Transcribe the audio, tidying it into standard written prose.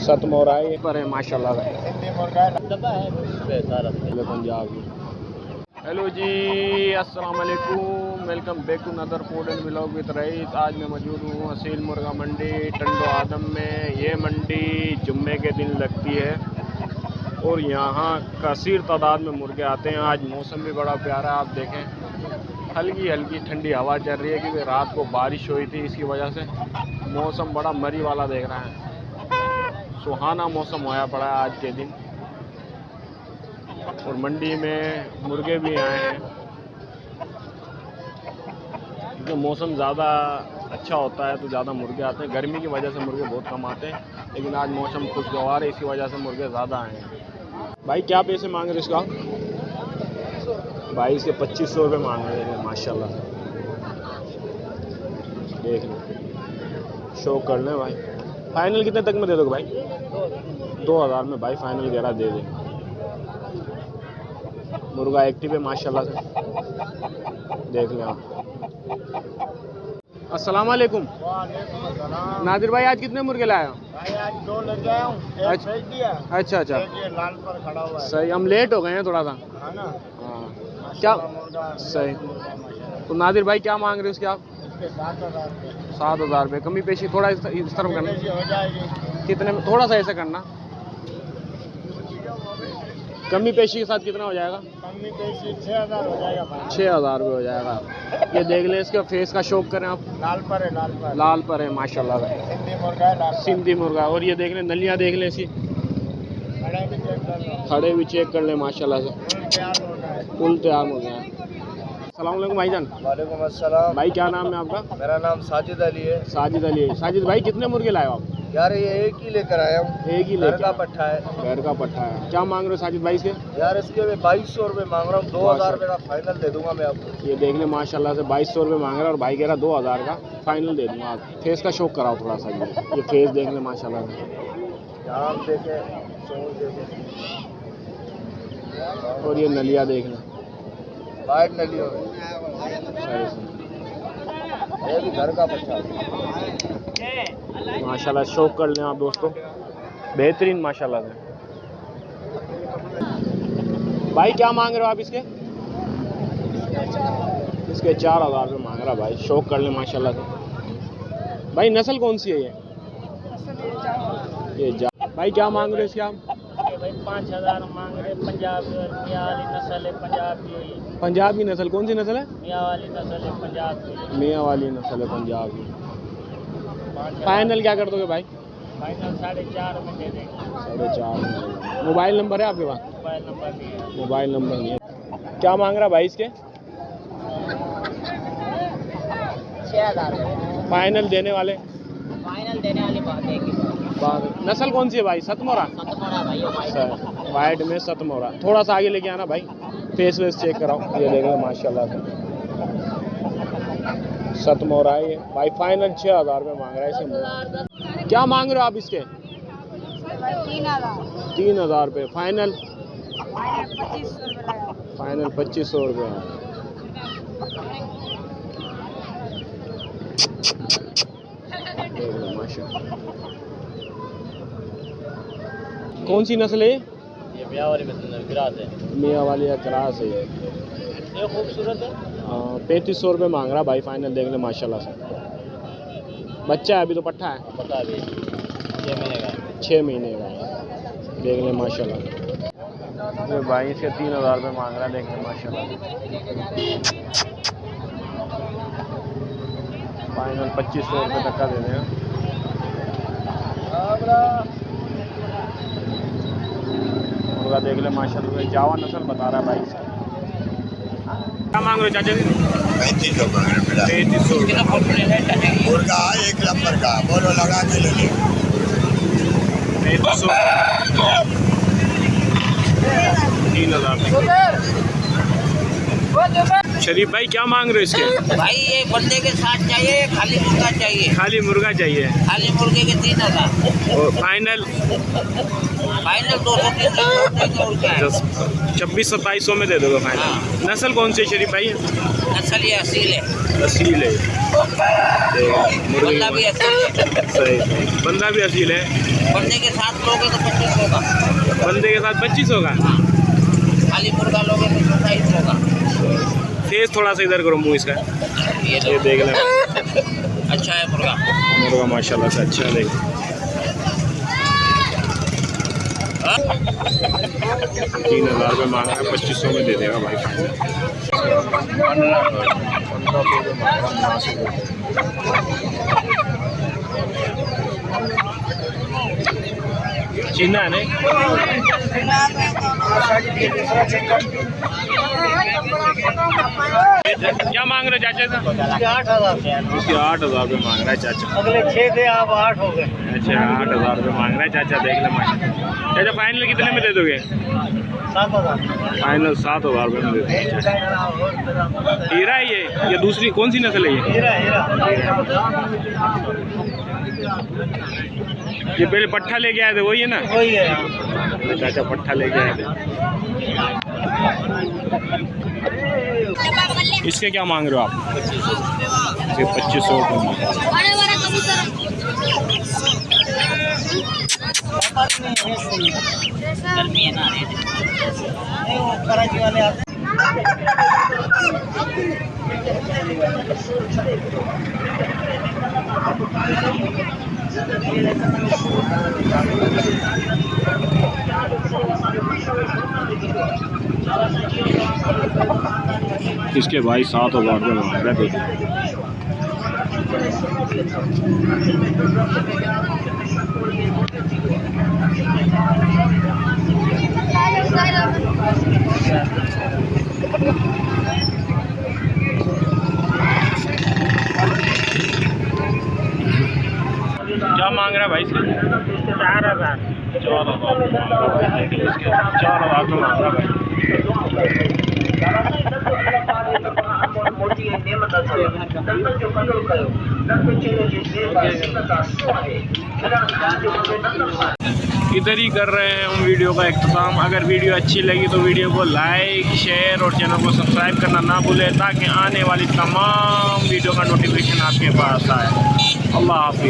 7 मोहरा है पर है माशाल्लाह पंजाब की। हेलो जी, अस्सलाम वालेकुम, welcome back to another food and vlog with Raees. आज मैं मौजूद हूँ असील मुर्गा मंडी टंडो आदम में। ये मंडी जुम्मे के दिन लगती है और यहाँ कसीर तादाद में मुर्गे आते हैं। आज मौसम भी बड़ा प्यारा है, आप देखें हल्की हल्की ठंडी हवा चल रही है क्योंकि रात को बारिश हुई थी, इसकी वजह से मौसम बड़ा मरी वाला देख रहा है। सुहाना मौसम होया पड़ा है आज के दिन और मंडी में मुर्गे भी आए हैं क्योंकि मौसम ज़्यादा अच्छा होता है तो ज़्यादा मुर्गे आते हैं। गर्मी की वजह से मुर्गे बहुत कम आते हैं, लेकिन आज मौसम खुशगवार है, इसी वजह से मुर्गे ज़्यादा आए हैं। भाई क्या पैसे मांग रहे इसका? भाई इसके 2500 रुपये मांग रहे हैं माशाल्लाह। देख लो, शो कर लें भाई। फाइनल कितने तक में दे दोगे भाई? 2000 में भाई फाइनल वगैरह दे दे। मुर्गा एक्टिव है माशाल्लाह से, देख लें आप। अस्सलाम वालेकुम। नादिर भाई आज कितने मुर्गे लाए हो? भाई आज 2 लेके आया हूँ, एक भेज दिया। अच्छा अच्छा, ये लाल पर खड़ा हुआ है। सही, हम लेट हो गए हैं थोड़ा सा। है ना? हाँ क्या सही। तो नादिर भाई क्या मांग रहे हो उसके आप? इसके 7000 रुपये। 7000 रुपये। कमी पेशी थोड़ा इस तरफ करना, हो जाएगी। कितने में? थोड़ा सा ऐसा करना, कमी पेशी के साथ कितना हो जाएगा? कमी पेशी 6000 हो जाएगा भाई। 6000 रुपये हो जाएगा। ये देख ले, इसके फेस का शौक करें आप। लाल पर है, लाल पर। लाल पर है माशाल्लाह, सिंधी मुर्गा है, लाल पर। सिंधी मुर्गा। और ये देख लें नलियाँ देख लें इसकी, खड़े भी चेक कर लो। खड़े भी चेक कर लें माशाल्लाह से, तैयार हो गया है। फुल तैयार हो गया है। अस्सलाम वालेकुम भाईजान। वालेकुम अस्सलाम। भाई क्या नाम है आपका? मेरा नाम साजिद अली है। साजिद अली है। साजिद भाई कितने मुर्गे लाए हो आप? यार ये एक ही लेकर आया हूँ। एक ही घर लेके का आए। पट्ठा है। घर का पट्टा है। क्या मांग रहे हो साजिद भाई इसके? यार इसके मैं 2200 रुपये मांग रहा हूँ। 2000 रुपये का फाइनल दे दूंगा मैं आपको। ये देख ले माशाल्लाह से 2200 रुपये मांग रहा है और भाई कह रहा 2000 का फाइनल दे दूंगा। आप फेस का शौक कराओ थोड़ा सा। ये फेस देख ले माशाल्लाह से, आप देखें, सोच देखें। और ये नलिया देख लें, वाइट नलियों में सही से ये भी घर का बच्चा माशाल्लाह। शौक कर लें आप दोस्तों, बेहतरीन माशाल्लाह से। भाई क्या मांग रहे हो आप इसके? इसके 4000 रुपये मांग रहा भाई। शौक कर लें माशाल्लाह से। भाई नस्ल कौन सी है ये भाई क्या मांग रहे हो इसके आप? भाई 5000 मांग रहे। पंजाब मियाँ वाली नस्ल है, पंजाब की। पंजाब की नस्ल कौन सी नस्ल है? मियाँ वाली नस्ल है, पंजाब की। मियाँ वाली नस्ल है पंजाब की। फाइनल क्या कर दोगे भाई? फाइनल 4.5 में दे देंगे। 4.5। मोबाइल नंबर है आपके पास? मोबाइल नंबर नहीं है। मोबाइल नंबर नहीं है। क्या मांग रहा भाई इसके? 6000 फाइनल देने वाले? फाइनल देने वाली बात है कि नस्ल कौन सी है भाई? सतमोरा? भाई वाइट में सतमोरा। थोड़ा सा आगे लेके आना भाई, फेस वेस चेक कराओ। ये देख लो माशाल्लाह से, सतमोरा है ये भाई। फाइनल 6000 रुपये मांग रहा है इसे। क्या मांग रहे हो आप इसके? 3000 रुपये। फाइनल? फाइनल 2500 रुपये। देख लो माशाल्लाह। कौन सी नस्ल है ये मियाँ वाली गिरास है। मियाँ वाली या क्रास है ये? ये खूबसूरत है। 3500 रुपये मांग रहा भाई। फाइनल देख ले माशाल्लाह से। बच्चा है अभी तो, पट्ठा है। पता भी 6 महीने का। 6 महीने का। देख ले माशाल्लाह। ये भाई इसके 3000 रुपये मांग रहा है, देख ले माशाल्लाह। फाइनल 2500 रुपये तक का दे दें। मुर्गा देख ले माशाल्लाह, जावा नस्ल बता रहा है भाई इसका। क्या मांग रहे हो चाचा जी? 3500 मांग रहे। 3500 मुर्गा 1 नंबर का, बोलो लगा के ले लो। 3500। 3000। शरीफ भाई क्या मांग रहे हो इसके? भाई ये बंदे के साथ चाहिए, खाली मुर्गा चाहिए? खाली मुर्गा चाहिए। खाली मुर्गे के 3,000। और फाइनल? फाइनल 200-300 और क्या है? 2600-2700 में दे दोगे फाइनल? हाँ। नस्ल कौन सी है शरीफ भाई? नस्ल ये असील है। असील है। बंदा भी असील है। सही, बंदा भी असील है। बंदे के साथ लोगे तो 2500 का। बंदे के साथ 2500 का? खाली मुर्गा लोगे तो 2700 का। तेज थोड़ा सा इधर करो मुँह इसका, ये ये देख लें। अच्छा है मुर्गा। मुर्गा माशाल्लाह से अच्छा है। 3000 रुपये मांग रहा है, 2500 में दे देगा भाई फाइनल। 1500 मांग रहा है। चीना है नहीं? क्या मांग रहे चाचा का? 8,000 इसके 8,000 रुपये मांग रहा है चाचा। अगले 6 थे, आप 8 हो गए। अच्छा 8,000 रुपये मांग रहा है चाचा, देख ले माशाल्लाह। चाचा फाइनल कितने में दे दोगे? 7,000। फाइनल 7,000 रुपये में दे दोगे। हीरा है ये दूसरी कौन सी नस्ल है ये? हीरा। ये पहले पट्ठा लेके आए थे वही है ना? वही है। चाचा पट्ठा लेके आए थे। इसके क्या मांग रहे हो आप? इसके 2500 रुपये मांग रहे गर्मी है ना, वो कराची वाले आते इसके भाई 7,000 रुपये मांग रहे थे। क्या मांग रहा है भाई? 4,000। 4,000 में मांग रहा भाई। इधर ही कर रहे हैं हम वीडियो का इख्तिताम। अगर वीडियो अच्छी लगी तो वीडियो को लाइक, शेयर और चैनल को सब्सक्राइब करना ना भूलें, ताकि आने वाली तमाम वीडियो का नोटिफिकेशन आपके पास आए। अल्लाह हाफिज़।